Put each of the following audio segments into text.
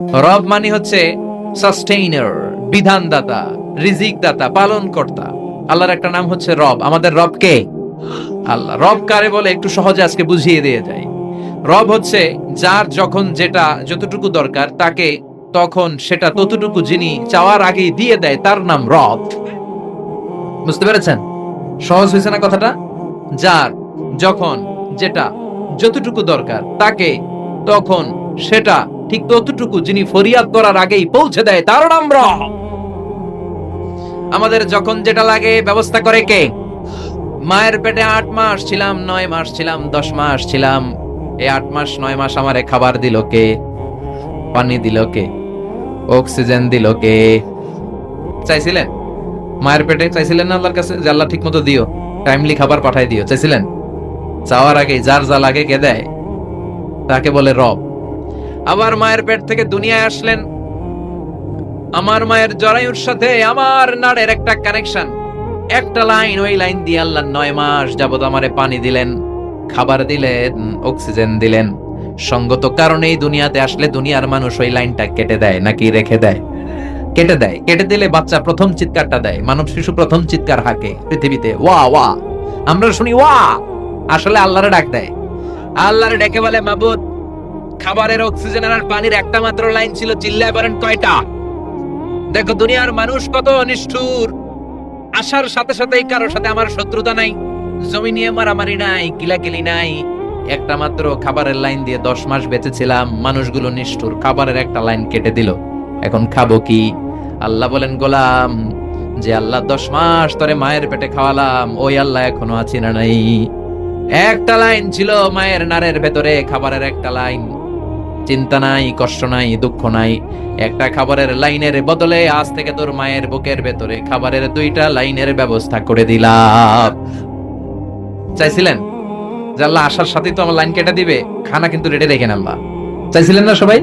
রব মানে হচ্ছে সাস্টেইনার, বিধানদাতা, রিজিকদাতা, পালনকর্তা। আল্লাহর একটা নাম হচ্ছে রব। আমাদের রব কে? আল্লাহ। রব কারে বলে একটু সহজে আজকে বুঝিয়ে দিয়ে যাই। রব হচ্ছে যার যখন যেটা যতটুকু দরকার তাকে তখন সেটা ততটুকু যিনি চাওয়ার আগেই দিয়ে দেয়, তার নাম রব। বুঝতে পেরেছেন? সহজ হয়েছে না কথাটা? যার যখন যেটা যতটুকু দরকার তাকে তখন সেটা ঠিক ততটুকু যিনি ফরিয়াদ করার আগেই পৌঁছে দেয়, তার নাম রব। আমাদের যখন যেটা লাগে ব্যবস্থা করে কে? মায়ের পেটে ৮ মাস ছিলাম, ৯ মাস ছিলাম, ১০ মাস ছিলাম। এই ৮ মাস ৯ মাস আমারে খাবার দিল কে? পানি দিল কে? অক্সিজেন দিল কে? চাইছিলেন? মায়ের পেটে চাইছিলেন না আল্লাহর কাছে যে আল্লাহ ঠিক মতো দিও, টাইমলি খাবার পাঠাই দিও? চাইছিলেন? চাওয়ার আগে যার যা লাগে কে দেয়? তাকে বলে রব। আবার মায়ের পেট থেকে দুনিয়ায় আসলেন, আমার মায়ের জরায়ুর সাথে আমার নাড়ের একটা কানেকশন, একটা লাইন, ওই লাইন দিয়ে আল্লাহ ৯ মাস যাবত আমারে পানি দিলেন, খাবার দিলেন, অক্সিজেন দিলেন। সঙ্গত কারণেই দুনিয়াতে আসলে দুনিয়ার মানুষ ওই লাইনটা কেটে দেয় নাকি রেখে দেয়? কেটে দেয়। কেটে দিলে বাচ্চা প্রথম চিৎকারটা দেয়, মানব শিশু প্রথম চিৎকার হাঁকে পৃথিবীতে, ওয়া ওয়া। আমরা শুনি ওয়া, আসলে আল্লাহরে ডাক দেয়। আল্লাহরে ডেকে বলে, মাবুদ, খাবারের, অক্সিজেনের আর পানির একটা মাত্র লাইন ছিল, চিল্লায় বলেন কয়টা? দেখো দুনিয়ার মানুষ কত নিষ্ঠুর। আসার সাথে সাথেই কারোর সাথে আমার শত্রুতা নাই, জমি নিয়ে মারামারি নাই, কিলাকিলি নাই। একটা মাত্র খাবারের লাইন দিয়ে ১০ মাস বেঁচেছিলাম। মানুষগুলো নিষ্ঠুর, খাবারের একটা লাইন কেটে দিল। এখন খাবো কি? আল্লাহ বলেন, গোলাম, যে আল্লাহ ১০ মাস ধরে মায়ের পেটে খাওয়ালাম, ওই আল্লাহ এখনো আছি না নাই? একটা লাইন ছিল মায়ের নারের ভেতরে, খাবারের একটা লাইন। চিন্তা নাই, কষ্ট নাই, দুঃখ নাই। একটা খাবারের লাইনের বদলে আজ থেকে তোর মায়ের বুকের ভেতরে খাবারের ২টা লাইনের ব্যবস্থা করে দিলাম। চাইছিলেন যে আল্লাহ আসার সাথেই তো আমার লাইন কেটে দিবে, খানা কিন্তু রেডি রেখেন আল্লাহ? চাইছিলেন না সবাই?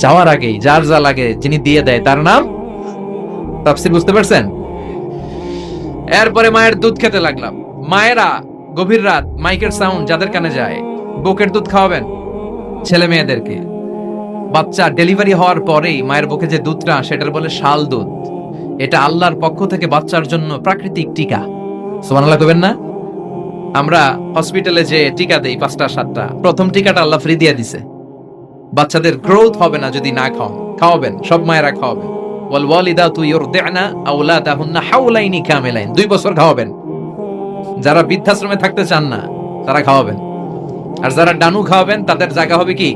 চাওয়ার আগেই যার যা লাগে যিনি দিয়ে দেয়, তার নাম। তাফসীর বুঝতে পারছেন? এরপরে মায়ের দুধ খেতে লাগলাম। মায়েরা গভীর রাত মাইকের সাউন্ড যাদের কানে যায়, বুকের দুধ খাওয়াবেন ছেলে মেয়েদেরকে। বাচ্চা ডেলিভারি হওয়ার পরেই মায়ের বুকে যে দুধটা, সেটার বলে শাল দুধ। এটা আল্লাহর পক্ষ থেকে বাচ্চার জন্য প্রাকৃতিক টিকা। সুবহানাল্লাহ কইবেন না? আমরা হসপিটালে যে টিকা দেই ৫টা ৭টা, প্রথম টিকাটা আল্লাহ ফ্রি দিয়ে দিছে। বাচ্চাদের গ্রোথ হবে না যদি না খাওয়াবেন। সব মায়েরা খাওয়াবেন। ওয়াল ওয়ালিদাতু ইউরদি'না আওলাদাহুন্না হাওলাইনি কামিলাইন, ২ বছর খাওয়াবেন। যারা বৃদ্ধাশ্রমে থাকতে চান না তারা খাওয়াবেন। আর যারা ডানু খাওয়াবেন তাদের জায়গা হবে কি?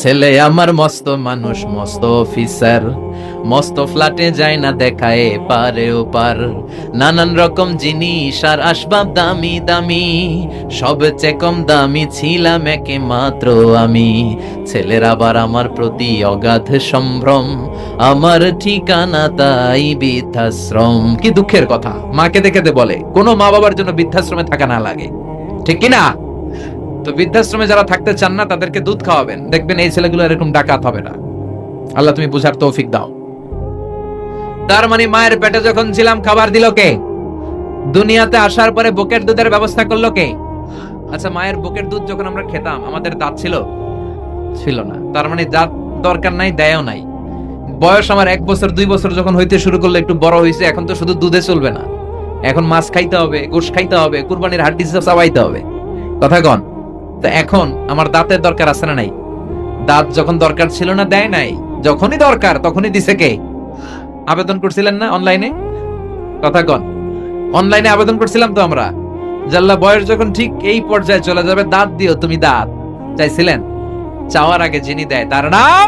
ছেলে আমার মস্ত মানুষ, মস্ত অফিসার, মস্ত ফ্ল্যাটে যায় না দেখায় পারে ওপার, নানান রকম জিনিস আর আসবাব দামি দামি, সবচেয়ে কম দামি ছিলাম একে মাত্র আমি। ছেলের আবার আমার প্রতি অগাধ সম্ভ্রম, আমার ঠিকানা তাই বৃদ্ধাশ্রম। কি দুঃখের কথা, মাকে দেখে বলে কোন মা বাবার জন্য বৃদ্ধাশ্রমে থাকা না লাগে, ঠিক কিনা? তো বৃদ্ধাশ্রমে যারা থাকতে চান না তাদেরকে দুধ খাওয়াবেন, দেখবেন এই ছেলেগুলো এরকম ডাকাত হবে না। আল্লাহ তুমি বুঝার তৌফিক দাও। তার মানে মায়ের পেটে যখন ছিলাম খাবার দিল কে? দুনিয়াতে আসার পরে বুকের দুধের ব্যবস্থা করলো কে? আচ্ছা, মায়ের বুকের দুধ যখন আমরা খেতাম আমাদের দাঁত ছিল? ছিল না। তার মানে দাঁত দরকার নাই, দেয়ও নাই। বয়স আমার ১ বছর ২ বছর যখন হইতে শুরু করলো, একটু বড় হয়েছে, এখন তো শুধু দুধে চলবে না, এখন মাছ খাইতে হবে, গোশ খাইতে হবে, কুরবানির হাড্ডি চাবাইতে হবে। কথা কন? তো এখন আমার দাঁতের দরকার আছে না নাই? দাঁত যখন দরকার ছিল না দেয় নাই, যখনই দরকার তখনই দিছে কে? আবেদন করছিলেন না অনলাইনে? কথা কন? অনলাইনে আবেদন করছিলাম তো আমরা, জাল্লা বয়স যখন ঠিক এই পর্যায়ে চলে যাবে, দাঁত দিও তুমি দাঁত। চাইছিলেন? চাওয়ার আগে যিনি দেয় তার নাম।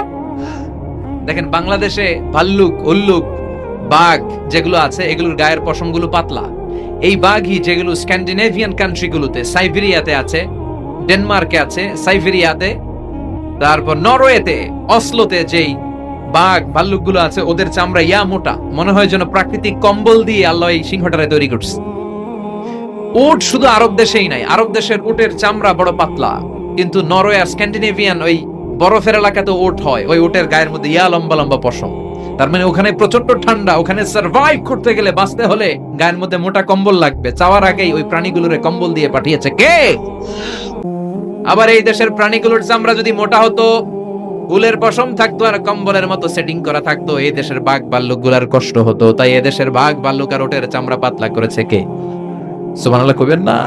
দেখেন বাংলাদেশে ভাল্লুক, উল্লুক, বাঘ যেগুলো আছে এগুলোর গায়ের পশমগুলো পাতলা। এই বাঘই যেগুলো স্ক্যান্ডিনেভিয়ান কান্ট্রিগুলোতে, সাইবেরিয়াতে আছে, ডেনমার্কে আছে, সাইবেরিয়াতে, তারপর নরওয়েতে, অসলোতে যেই বাঘ ভাল্লুকগুলো আছে ওদের চামড়া ইয়া মোটা, মনে হয় যেন প্রাকৃতিক কম্বল দিয়ে আল্লাহ এই সিংহটারে তৈরি করছে। উট শুধু আরব দেশেই নাই, আরব দেশের উটের চামড়া বড় পাতলা, কিন্তু নরওয়ে আর স্ক্যান্ডিনেভিয়ান ওই বরফের এলাকাতে উট হয়, ওই উটের গায়ের মধ্যে ইয়া লম্বা লম্বা পশম। তার মানে ওখানে প্রচন্ড ঠান্ডা, ওখানে সার্ভাইভ করতে গেলে, বাঁচতে হলে গায়ের মধ্যে মোটা কম্বল লাগবে। চাওয়ার আগেই ওই প্রাণীগুলোরে কম্বল দিয়ে পাঠিয়েছে কে? আবার এই দেশের প্রাণীগুলোর চামড়া যদি মোটা হতো উলের পশম থাকতো আর কম্বলের মতো সেটিং করা থাকতো, এই দেশের বাঘ ভাল্লুক গুলার কষ্ট হতো। তাই এদেশের বাঘ ভাল্লুক আর ওটের চামড়া পাতলা করেছে কে? সুবহানাল্লাহ কইবেন না?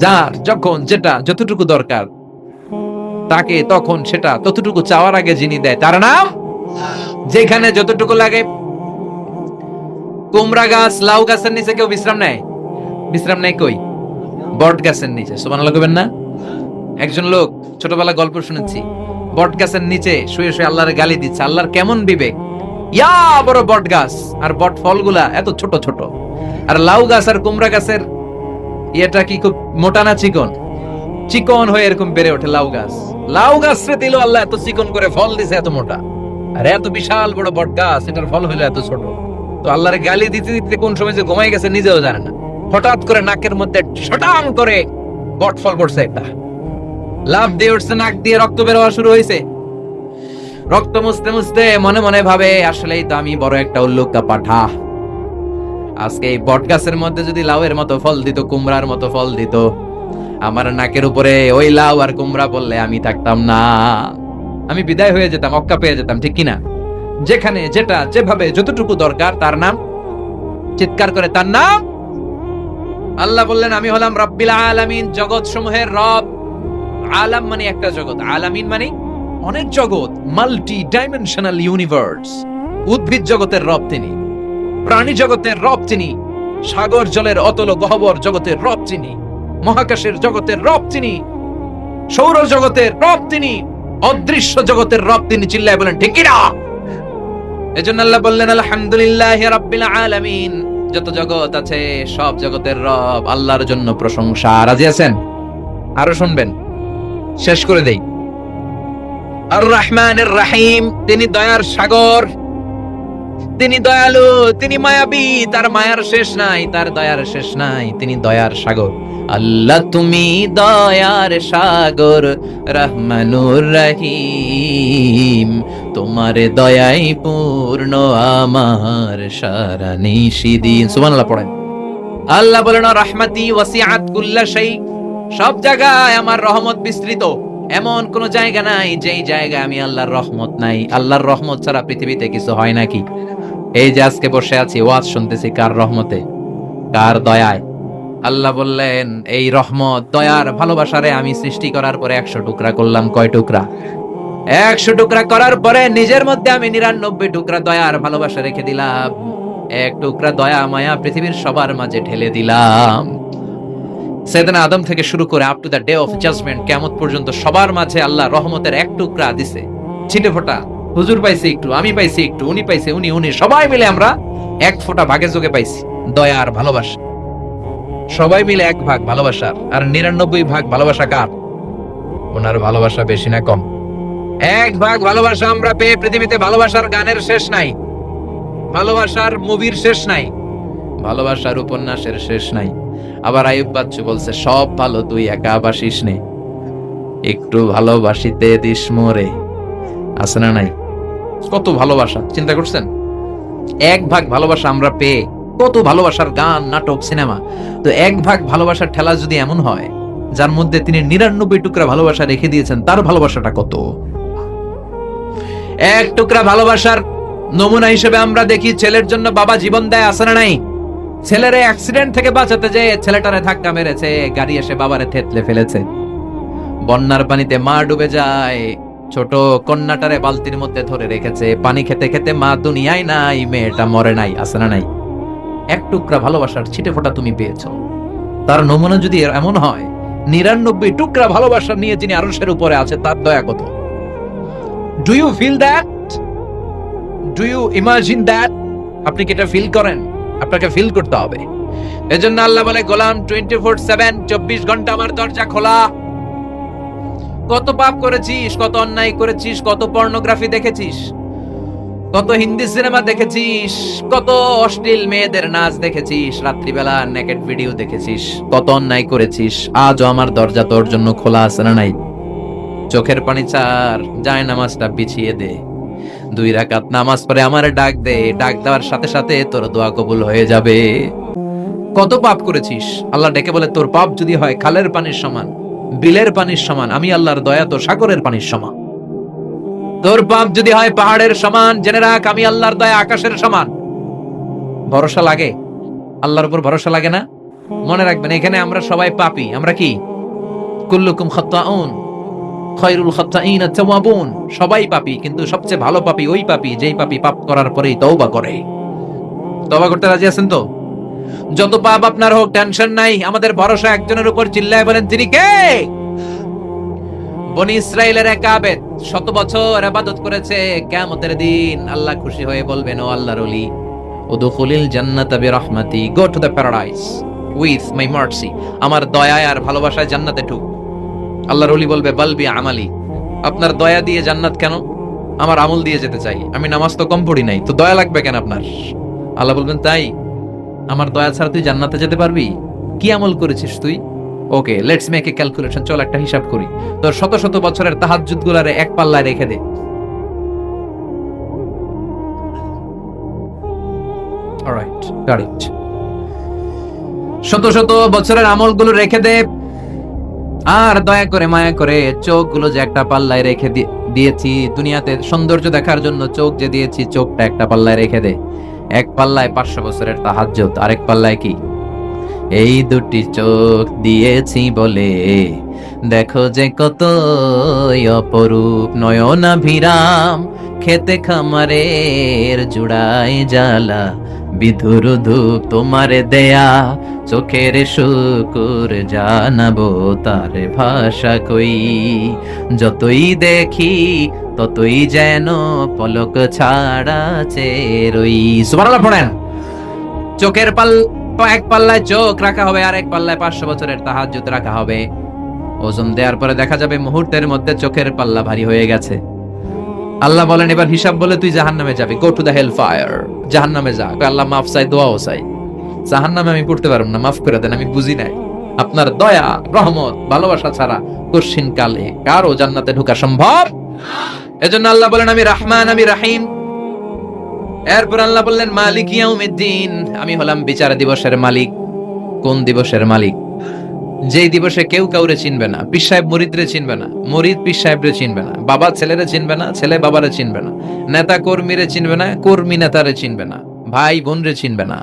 যার যখন যেটা যতটুকু দরকার তাকে তখন সেটা ততটুকু চাওয়ার আগে যিনি দেয় তার নাম, যেখানে যতটুকু লাগে। কুমড়া গাছ লাউ গাছের নিচে কেউ বিশ্রাম নেয়? বিশ্রাম নেয় কই? বট গাছের নিচে। সুবহানাল্লাহ কইবেন না? একজন লোক ছোটবেলা গল্প শুনেছি, বট গাছের নিচে শুয়ে শুয়ে আল্লাহর গালি দিচ্ছে। আল্লাহর কেমন বিবেক, ইয়া বড় বট গাছ আর বট ফলগুলা এত ছোট ছোট, আর লাউ গাছ আর কুমড়া গাছের এটা কি খুব মোটা না চিকন? চিকন হয়ে এরকম বেড়ে ওঠে লাউ গাছ। লাউ গাছ রে দিল আল্লাহ এত চিকন করে, ফল দিছে এত মোটা। আর এত বিশাল বড় বট গাছ, এটার ফল হইলো এত ছোট। তো আল্লাহর গালি দিতে দিতে কোন সময় যে ঘুমাই গেছে নিজেও জানে না। হঠাৎ করে নাকের মধ্যে শটাং করে বট ফল পড়ছে একটা, লাভ দিয়ে উঠছে, নাক দিয়ে রক্ত বের হওয়া শুরু হয়েছে। রক্ত মুছতে মুছতে মনে মনে ভাবে আসলেই তো আমি বড় একটা উল্লুকা পাঠা। আজকে এই বট গাছের মধ্যে যদি লাউয়ের মতো ফল দিত, কুমড়ার মতো ফল দিত, আমার নাকের উপরে ওই লাউ আর কুমড়া বললে আমি থাকতাম না, আমি বিদায় হয়ে যেতাম, অক্কা পেয়ে যেতাম, ঠিক কিনা? যেখানে যেটা যেভাবে যতটুকু দরকার তার নাম, চিৎকার করে তার নাম। আল্লাহ বললেন আমি হলাম রব্বিল আলামিন, জগৎ সমূহের রব। আলাম মানে একটা জগৎ, আলামিন মানে অনেক জগৎ, মাল্টি ডাইমেনশনাল ইউনিভার্স। উদ্ভিদ জগতের রব তিনি, প্রাণী জগতের রব তিনি, সাগর জলের অতল গহ্বর জগতের রব তিনি, মহাকাশের জগতের রব তিনি, সৌর জগতের রব তিনি, অদৃশ্য জগতের রব তিনি। চিল্লায় বলেন ঠিক কিনা? এজন্য আল্লাহ বললেন আলহামদুলিল্লাহি রাব্বিল আলামিন, যত জগৎ আছে সব জগতের রব আল্লাহর জন্য প্রশংসা। রাজি আছেন? আরো শুনবেন, শেষ করে দেই। আর রহমানির রহিম, তিনি দয়ার সাগর, তিনি দয়ালু, তিনি মায়াবী, তার মায়ার শেষ নাই, তার দয়ার শেষ নাই, তিনি দয়ার সাগর। আল্লাহ তুমি দয়ার সাগর, রহমানুর রহিম, তোমার দয়াই পূর্ণ আমার সারা নিশিদিন। সুবহানাল্লাহ পড়েন। আল্লাহ বলেন রাহমাতি ওয়াসিআত কুল্লা শাই, সব জায়গায় আমার রহমত বিস্তৃত। এমন কোন জায়গা নাই যেই জায়গায় আমি আল্লাহর রহমত নাই। আল্লাহর রহমত ছাড়া পৃথিবীতে কিছু হয় নাকি? এই যে আজকে বসে আছি, ওয়াজ শুনতেছি, কার রহমতে, কার দয়ায়? আল্লাহ বললেন এই রহমত, দয়ার, ভালোবাসারে আমি সৃষ্টি করার পরে 100 টুকরা করলাম। কয় টুকরা? 100 টুকরা করার পরে নিজের মধ্যে আমি 99 টুকরা দয়ার ভালোবাসা রেখে দিলাম। এক টুকরা দয়া মায়া পৃথিবীর সবার মাঝে ঢেলে দিলাম। সাইয়েদনা আদম থেকে শুরু করে up to the day of judgement, কিয়ামত পর্যন্ত সবার মাঝে আল্লাহ রহমতের এক টুকরা দিছে, ছিটে ফোঁটা। হুজুর পাইছে একটু, আমি পাইছি একটু, উনি পাইছে, উনি, সবাই মিলে আমরা এক ফোঁটা ভাগে যোগে পাইছি দয়া আর ভালোবাসা। সবাই মিলে এক ভাগ ভালোবাসার, আর 99 ভাগ ভালোবাসা কার? ওনার ভালোবাসা বেশি না কম? এক ভাগ ভালোবাসা আমরা পেয়ে পৃথিবীতে ভালোবাসার গানের শেষ নাই, ভালোবাসার মুভির শেষ নাই, ভালোবাসার উপন্যাসের শেষ নাই। আবার আইয়ুব বাচ্চু বলছে সব ভালো তুই একা বাসিস নে, একটু ভালোবাসিতে দিস মোরে। আছে না নাই? কত ভালোবাসা, চিন্তা করছেন? এক ভাগ ভালোবাসা আমরা পেয়ে কত ভালোবাসার গান, নাটক, সিনেমা। তো এক ভাগ ভালোবাসার ঠেলা যদি এমন হয়, যার মধ্যে তিনি 99 টুকরা ভালোবাসা রেখে দিয়েছেন, তার ভালোবাসাটা কত? এক টুকরা ভালোবাসার নমুনা হিসেবে আমরা দেখি ছেলের জন্য বাবা জীবন দেয়, আছে না নাই? ছেলেরে অ্যাক্সিডেন্ট থেকে বাঁচাতে যে ছেলেটারে ধাক্কা মেরেছে, গাড়ি এসে বাবারে থেতলে ফেলেছে। বন্যার পানিতে মা ডুবে যায়, ছোট কন্যাটারে বালতির মধ্যে ধরে রেখেছে, পানি খেতে খেতে মা দুনিয়ায় নাই, মেয়েটা মরে নাই, আছে না নাই? এক টুকরা ভালোবাসার ছিটে ফোঁটা তুমি পেয়েছো। তার নমুনা যদি এমন হয়, 99 টুকরা ভালোবাসা নিয়ে যিনি আরশের উপরে আছে, তার দয়া কত? Do you feel that? Do you imagine that? আপনি কি এটা ফিল করেন? আপনাকে ফিল করতে হবে। এজন্য আল্লাহ বলে গোলাম 24/7, 24 ঘন্টা আমার দরজা খোলা। কত পাপ করেছিস, কত অন্যায় করেছিস, কত পর্নোগ্রাফি দেখেছিস, কত হিন্দি সিনেমা দেখেছিস, কত অশ্লীল মেয়েদের নাচ দেখেছিস, রাত্রিবেলা নেকেড ভিডিও দেখেছিস, কত অন্যায় করেছিস, আজও আমার দরজা তোর জন্য খোলা আছে না নাই? চোখের পানি ছাড়, যায় নামাজটা পিছিয়ে দে, 2 রাকাত নামাজ পড়ে আমারে ডাক দে, ডাক দেওয়ার সাথে সাথে তোর দোয়া কবুল হয়ে যাবে। কত পাপ করেছিস, আল্লাহ ডেকে বলে তোর পাপ যদি হয় খালের পানির সমান, বিলের পানির সমান, আমি আল্লাহর দয়া তো সাগরের পানির সমান। তোর পাপ যদি হয় পাহাড়ের সমান, জেনে রাখ আমি আল্লাহর দয়া আকাশের সমান। ভরসা লাগে? আল্লাহর উপর ভরসা লাগে না? মনে রাখবেন, এখানে আমরা সবাই পাপী। আমরা কি? কুল্লুকুম খাত্তাউন খায়রুল খাত্তাইন আত-তাওয়াবুন। সবাই পাপী, কিন্তু সবচেয়ে ভালো পাপী ওই পাপী যেই পাপী পাপ করার পরেই তওবা করে। তওবা করতে রাজি আছেন তো? যত পাপ আপনার হোক, টেনশন নাই, আমাদের ভরসা একজনের উপর। চিল্লায় বলেন, তিনি কে? বনি ইসরাইলের এক আবেদ 100 বছর ইবাদত করেছে। কিয়ামতের দিন আল্লাহ খুশি হয়ে বলবেন, ও আল্লাহর ওলি, উদখুলিল জান্নাতা বিরহমাতি, go to the paradise with my mercy. আমার দয়ায় আর ভালোবাসায় জান্নাতে ঢুক। আল্লাহর ওলি বলবে, বালবি আমালি, আপনার দয়া দিয়ে জান্নাত কেন? আমার আমল দিয়ে যেতে চাই। আমি নামাজ তো কম পড়ি নাই, তো দয়া লাগবে কেন আপনার? আল্লাহ বলবেন, তাই? আমার দয়া ছাড়া তুই জান্নাতে যেতে পারবি? কি আমল করেছিস তুই? ওকে, লেটস মেক এ ক্যালকুলেশন। চল একটা হিসাব করি। তোর শত শত বছরের তাহাজ্জুদ গুলারে এক পাল্লায় রেখে দে। Alright, got it. শত শত বছরের আমলগুলো রেখে দে, আর দয়া করে মায়া করে চোখগুলো যে একটা পাল্লায় রেখে দিয়েছি, দুনিয়াতে সৌন্দর্য দেখার জন্য চোখ যে দিয়েছি, চোখটা একটা পাল্লায় রেখে দে। এক পাল্লায় 500 বছরের তাহাজ্জুদ, আরেক পাল্লায় কি? এই দুটি চোখ দিয়েছি বলে দেখো যে কত অপরূপ নয়নাভিরাম, খেতে খামারের জুড়াই জ্বালা, বিধুর ধূপ তোমার দেয়া, চোখের শুকুর জানাবো তার ভাষা কই, যতই দেখি ততই যেন পলক ছাড়া চেরই। সুবহানাল্লাহ পড়েন। চোখের এক পাল্লায় চোখ রাখা হবে, আর এক পাল্লায় 500 বছরের তাহাজ্জুদ রাখা হবে। ওজন দেওয়ার পরে দেখা যাবে মুহূর্তের মধ্যে চোখের পাল্লা ভারী হয়ে গেছে। আল্লাহ বলেন, এবার হিসাব বলে তুই জাহান্নামে যাবি। Go to the hell fire, জাহান্নামে যা। আল্লাহ মাফ চাই, দোয়াও চাই। জাহান্নামে আমি পড়তে পারবো না, মাফ করে দেন, আমি বুঝি নাই। আপনার দয়া, রহমত, ভালোবাসা ছাড়া কশিন কালে কারো জান্নাতে ঢোকা সম্ভব? এজন্য আল্লাহ বলেন, আমি রহমান, আমি রাহিম। এরপর আল্লাহ বললেন, মালিক ইয়াউমিদ্দিন, আমি হলাম বিচার দিবসের মালিক। কোন দিবসের মালিক? যেই দিবসে কেউ কাউরে চিনবে না। পীর সাহেব মুরিদরে চিনবে না, মুরিদ পীর সাহেবরে চিনবে না, বাবা ছেলেরে চিনবে না, ছেলে বাবারে চিনবে না, নেতা কর্মীরে চিনবে না, কর্মী নেতারে চিনবে না, ভাই বোনরে চিনবে না।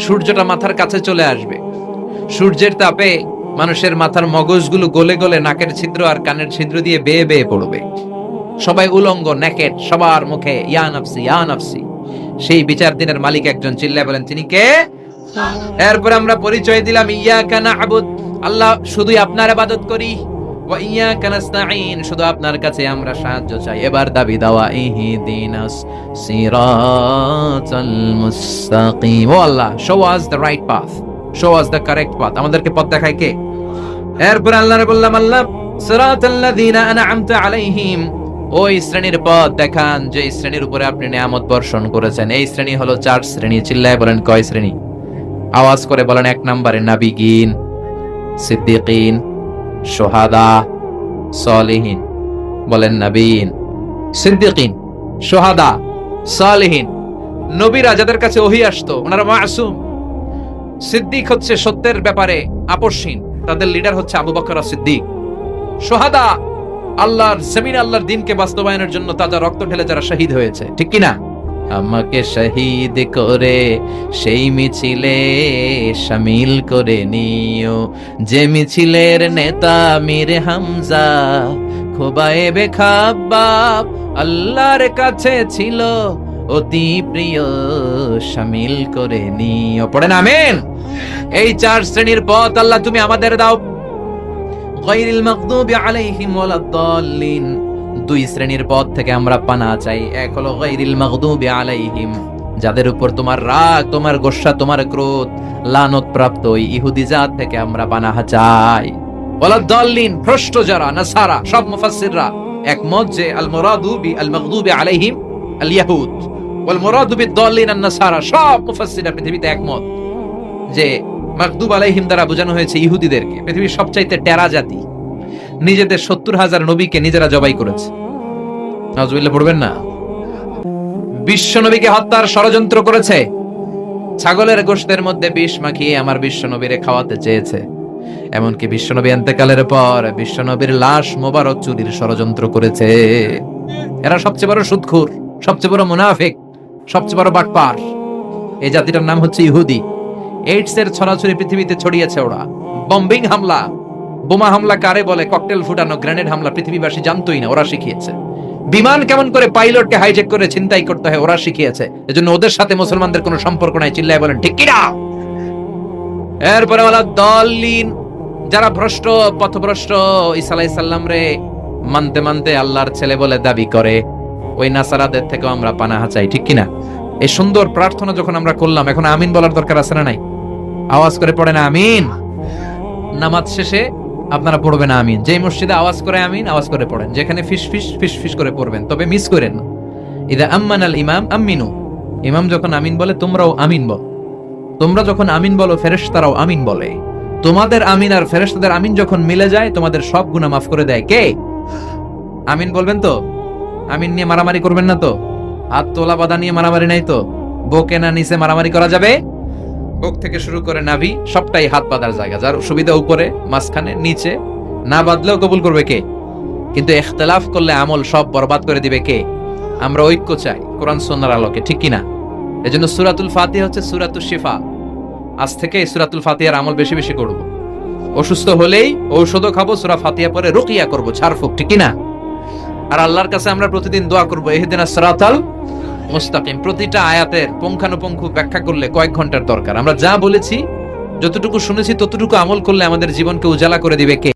সূর্যটা মাথার কাছে চলে আসবে। সূর্যের তাপে মানুষের মাথার মগজগুলো গলে গলে নাকের ছিদ্র আর কানের ছিদ্র দিয়ে বেয়ে বেয়ে পড়বে। সবাই উলঙ্গ, নেকেট, সবার মুখে ইয়া নাফসি, ইয়া নাফসি। সেই বিচার দিনের মালিক একজন, চিল্লায় বলেন, তিনি কে? এরপর আমরা পরিচয় দিলাম, ইয়াকা না'বুদ, আল্লাহ শুধুই আপনার ইবাদত করি, ওয়া ইয়াকা নাস্তাঈন, শুধু আপনার কাছে আমরা সাহায্য চাই। এবার দাবি দাওয়া, ইহদিনাস সিরাতাল মুস্তাকিম। ও Allah, show us the right path, show us the correct path. আমাদেরকে পথ দেখায় কে? এরপর আল্লাহরে বললাম, আল্লাহ সিরাতাল্লাযীনা আন'আমতা আলাইহিম, ওই শ্রেণীর পথ দেখান যে শ্রেণীর উপরে আপনি নিয়ামত বর্ষণ করেছেন। এই শ্রেণী হলো 4 শ্রেণী। চিল্লায় বলেন, কয় শ্রেণী? আওয়াজ করে বলেন। 1 নম্বরে নাবিগিন, সিদ্দিকিন, শুহাদা, সালিহিন। বলেন, নবীন, সিদ্দিকিন, শুহাদা, সালিহিন। নবীরা যাদের কাছে ওহী আসতো, ওনারা মাসুম। সিদ্দিক হচ্ছে সত্যের ব্যাপারে আপসহীন, তাদের লিডার হচ্ছে আবু বকর সিদ্দিক। শুহাদা, আল্লাহর জমিন, আল্লাহর দ্বীনকে বাস্তবায়নের জন্য তাজা রক্ত ঢেলে যারা শহীদ হয়েছে। ঠিক কি না? আমাকে শহীদ করে সেই মিছিলে শামিল করে নিও, যে মিছিলের নেতা মীর হামজা, খোবায়েবে খাব্বাব আল্লাহর কাছে ছিল অতি প্রিয়, শামিল করে নিও। পড়েন আমিন। এই 4 শ্রেণীর পথ আল্লাহ তুমি আমাদের দাও। গায়রিল মাগদুবি আলাইহিম ওয়ালাদ-দাল্লিন, 2 শ্রেণীর পথ থেকে আমরা পানা চাই। এক হলো গায়রিল মাগদুবি আলাইহিম, যাদের উপর তোমার রাগ, তোমার গোসা, তোমার ক্রোধ, লানত প্রাপ্ত ওই ইহুদি জাত থেকে আমরা পানাহ চাই। ওয়ালাদ-দাল্লিন, ভ্রষ্ট যারা, নাসারা। সব মুফাসসিররা একমত যে আল মুরাদু বি আল মাগদুবি আলাইহিম আল ইয়াহুদ, ওয়াল মুরাদু বিদ-দাল্লিন আন নাসারা। সব মুফাসসিররা পৃথিবীতে একমত যে মাগদুব আলাইহিম দ্বারা বোঝানো হয়েছে ইহুদিদেরকে। পৃথিবীর সবচাইতে টেরা জাতি, নিজেদের 70,000 নবীকে নিজেরা জবাই করেছে। নাউজুবিল্লাহ পড়বেন না? বিশ্ব নবীকে হত্যার ষড়যন্ত্র করেছে। ছাগলের গোশতের মধ্যে বিষ মাখিয়ে আমার বিশ্ব নবীরে খাওয়াতে চেয়েছে। এমনকি বিশ্ব নবী ইন্তেকালের পর বিশ্ব নবীর লাশ মোবারক চুরির ষড়যন্ত্র করেছে। এরা সবচেয়ে বড় সুদখোর, সবচেয়ে বড় মুনাফিক, সবচেয়ে বড় বাটপার। এই জাতিটার নাম হচ্ছে ইহুদি। এইডস এর ছড়াছড়ি পৃথিবীতে ছড়িয়েছে ওরা। বম্বিং হামলা, বোমা হামলা কারে বলে, ককটেল ফুটানো, গ্রেনেড হামলা পৃথিবীবাসী জানতোই না, ওরা শিখিয়েছে। বিমান কেমন করে পাইলটকে হাইজ্যাক করে ছিনতাই করতে হয় ওরা শিখিয়েছে। এজন্য ওদের সাথে মুসলমানদের কোনো সম্পর্ক নাই। চিল্লায় বলেন ঠিক কিনা? এরপরে ওয়ালা দলিন, যারা ভ্রষ্ট, পথভ্রষ্ট, ঈসা আলাইহিস সালাম রে মানতে মানতে আল্লাহর ছেলে বলে দাবি করে, ওই নাসারাদের থেকেও আমরা পানাহা চাই। ঠিক কিনা? এই সুন্দর প্রার্থনা যখন আমরা করলাম, এখন আমিন বলার দরকার আছে না নাই? আওয়াজ করে পড়ে না আমিন। নামাজ শেষে আপনারা পড়বেন আমিন। যেই মসজিদে আওয়াজ করে আমিন, আওয়াজ করে পড়েন। যেখানে ফিস ফিস ফিস ফিস করে পড়বেন, তবে মিস করেন না। ইদা আম্মানাল ইমাম আমিনু, ইমাম যখন আমিন বলে তোমরাও আমিন বলো। তোমরা যখন আমিন বলো ফেরেশতারাও আমিন বলে। তোমাদের আমিন আর ফেরেশতাদের আমিন যখন মিলে যায়, তোমাদের সব গুনাহ মাফ করে দেয় কে? আমিন বলবেন তো? আমিন নিয়ে মারামারি করবেন না তো? হাত তোলা বাঁধা নিয়ে মারামারি নাই তো? বুকে না নিচে মারামারি করা যাবে? বুক থেকে শুরু করে নাভি সবটাই হাত বাঁধার জায়গা। যার সুবিধা উপরে, মাঝখানে, নিচে, না বাঁধলেও কবুল করবে কে? কিন্তু ইখতিলাফ করলে আমল সব বরবাদ করে দিবে কে? আমরা ঐক্য চাই কোরআন সুন্নাহর আলোকে, ঠিক কিনা? এজন্য সূরাতুল ফাতিহা হচ্ছে সূরাতুশ শিফা। আজ থেকে এই সূরাতুল ফাতিহার আমল বেশি বেশি করব। অসুস্থ হলেই ঔষধও খাবো, সূরা ফাতিহা পরে রুকিয়া করব, ঝাড়ফুঁক, ঠিক কিনা? আর আল্লাহর কাছে আমরা প্রতিদিন দোয়া করব, ইহদিনাস সিরাতাল মুস্তাকিম। প্রতিটা আয়াতের পুঙ্খানুপুঙ্খ ব্যাখ্যা করলে কয়েক ঘন্টার দরকার। আমরা যা বলেছি, যতটুকু শুনেছি, ততটুকু আমল করলে আমাদের জীবনকে উজালা করে দিবে কে?